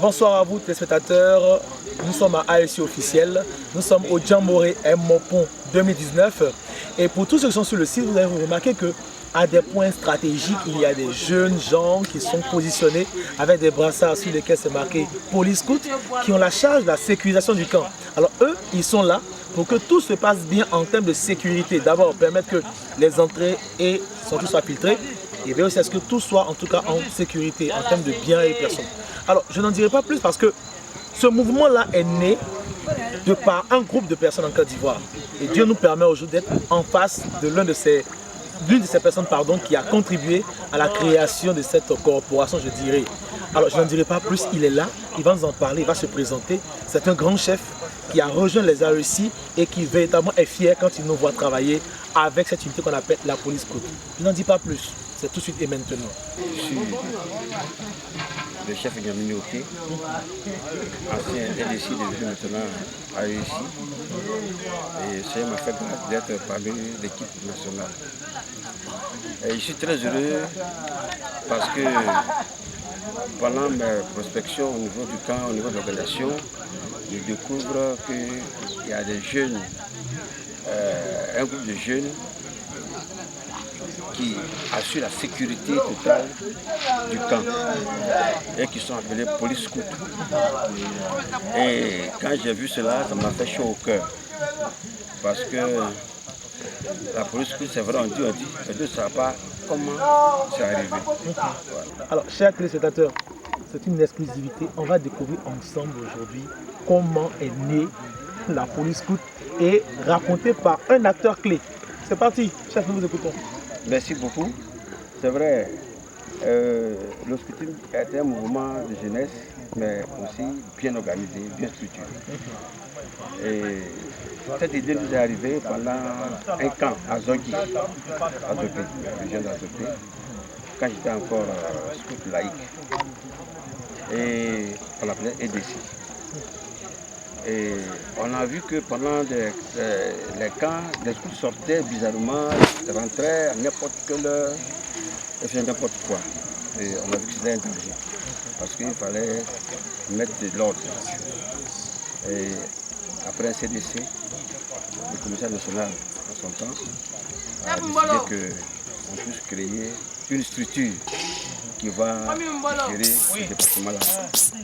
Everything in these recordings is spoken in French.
Bonsoir à vous téléspectateurs, nous sommes à ASC officiel, nous sommes au Djamboré Mopon 2019 et pour tous ceux qui sont sur le site, vous allez remarquer que à des points stratégiques, il y a des jeunes gens qui sont positionnés avec des brassards sur lesquels c'est marqué Police Scout qui ont la charge de la sécurisation du camp. Alors eux, ils sont là pour que tout se passe bien en termes de sécurité. D'abord, permettre que les entrées et surtout soient filtrées et bien aussi à ce que tout soit en tout cas en sécurité en termes de biens et personnes. Alors, je n'en dirai pas plus parce que ce mouvement-là est né de par un groupe de personnes en Côte d'Ivoire. Et Dieu nous permet aujourd'hui d'être en face de l'une de ces personnes qui a contribué à la création de cette corporation, je dirais. Alors, je n'en dirai pas plus, il est là, il va nous en parler, il va se présenter. C'est un grand chef qui a rejoint les AEC et qui véritablement est fier quand il nous voit travailler avec cette unité qu'on appelle la Police Scout. Je n'en dis pas plus, c'est tout de suite et maintenant. Je suis le chef Gamini Oké, ancien LDC devenu maintenant AEC. Et ça m'a fait grâce d'être parmi l'équipe nationale. Et je suis très heureux parce que pendant mes prospections au niveau du camp, au niveau de l'organisation, je découvre qu'il y a des jeunes, un groupe de jeunes qui assurent la sécurité totale du camp et qui sont appelés Police Scout. Et quand j'ai vu cela, ça m'a fait chaud au cœur parce que la Police Scout, c'est vrai, on dit, mais je ne sais pas comment c'est arrivé. Voilà. Alors, chers téléspectateurs, c'est une exclusivité. On va découvrir ensemble aujourd'hui comment est née la Police Scout et racontée par un acteur clé. C'est parti, chef, nous vous écoutons. Merci beaucoup. C'est vrai, le scoutisme est un mouvement de jeunesse, mais aussi bien organisé, bien structuré. Et cette idée nous est arrivée pendant un camp à Zogui, la région d'Azopé, quand j'étais encore scout laïque. Et on l'appelait EDC. Et on a vu que pendant les camps, les scouts sortaient bizarrement, rentraient à n'importe quelle heure et faisaient n'importe quoi. Et on a vu que c'était un danger, parce qu'il fallait mettre de l'ordre. Et après un CDC, le commissaire national, en son temps, a décidé qu'on puisse créer une structure qui va gérer ce département-là.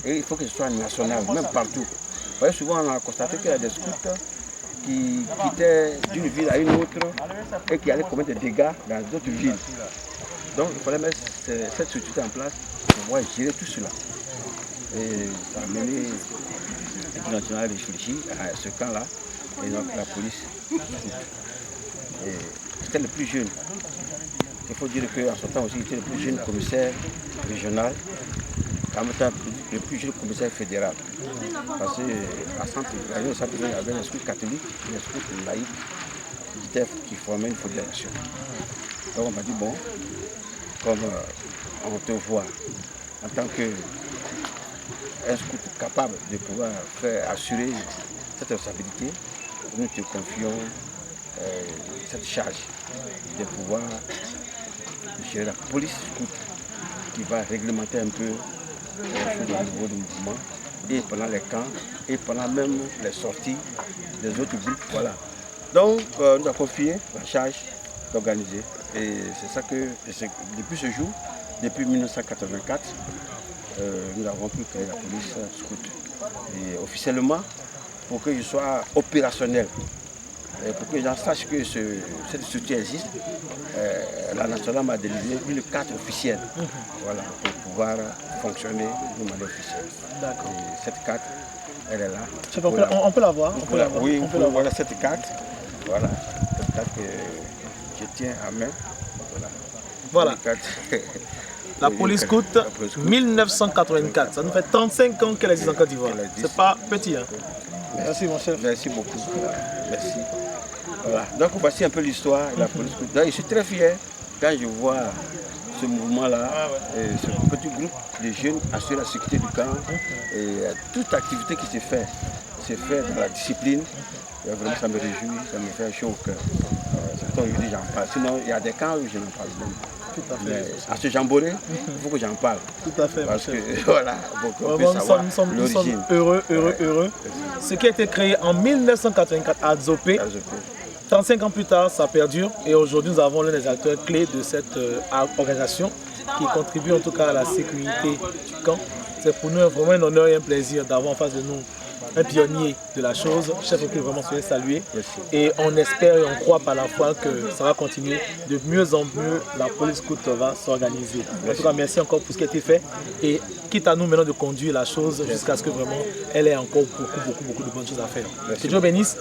Et il faut que ce soit national, même partout. Vous voyez, souvent on a constaté qu'il y a des scouts qui quittaient d'une ville à une autre et qui allaient commettre des dégâts dans d'autres villes. Donc il fallait mettre cette structure en place pour pouvoir gérer tout cela. Et ça a mené l'équipe nationale à réfléchir à ce camp-là, et donc la police. C'était le plus jeune. Il faut dire qu'en ce temps aussi, il était le plus jeune commissaire régional, en même temps le plus jeune commissaire fédéral. Parce qu'à Centre-Ville, il y avait un scout catholique et un scout laïque qui formaient une fédération. Donc on m'a dit, bon, comme on te voit en tant qu'un scout capable de pouvoir assurer cette responsabilité, nous te confions cette charge de pouvoir gérer la police scout qui va réglementer un peu au niveau du mouvement et pendant les camps et pendant même les sorties des autres groupes. Voilà. Donc nous avons confié la charge d'organiser et c'est ça que depuis ce jour, depuis 1984, nous avons pu créer la police scout. Et officiellement, pour que je sois opérationnel, et pour que les gens sachent que cette structure existe, la nationale m'a délivré une carte officielle, voilà, pour pouvoir fonctionner de manière officielle. D'accord. Et cette carte, elle est là. On peut la voir. Oui, on peut la voir, cette carte. Voilà, cette carte que je tiens à main. Voilà. La Police Scout 1984. Ça nous fait 35 ans qu'elle existe en Côte d'Ivoire. C'est pas petit, hein. Merci mon chef. Merci beaucoup. Merci. Voilà. Donc voici un peu l'histoire de la Police Scout. Je suis très fier quand je vois ce mouvement-là, ce petit groupe de jeunes assurer la sécurité du camp. Et toute activité qui se fait dans la discipline. Et vraiment ça me réjouit, ça me fait chaud au cœur. temps aujourd'hui j'en parle. Sinon, il y a des cas où je n'en parle pas. Tout à fait. Mais à ce jamboree, il faut que j'en parle. Tout à fait. Parce que voilà, Vraiment, nous sommes heureux. Ce qui a été créé en 1984 à Zopé, 35 ans plus tard, ça perdure. Et aujourd'hui, nous avons l'un des acteurs clés de cette organisation qui contribue en tout cas à la sécurité du camp. C'est pour nous vraiment un honneur et un plaisir d'avoir en face de nous un pionnier de la chose, chef auquel vraiment souhaite saluer. Et on espère et on croit par la foi que ça va continuer. De mieux en mieux, la police scout va s'organiser. En tout cas, merci encore pour ce qui a été fait. Et quitte à nous maintenant de conduire la chose jusqu'à ce que vraiment elle ait encore beaucoup de bonnes choses à faire. Que Dieu bénisse.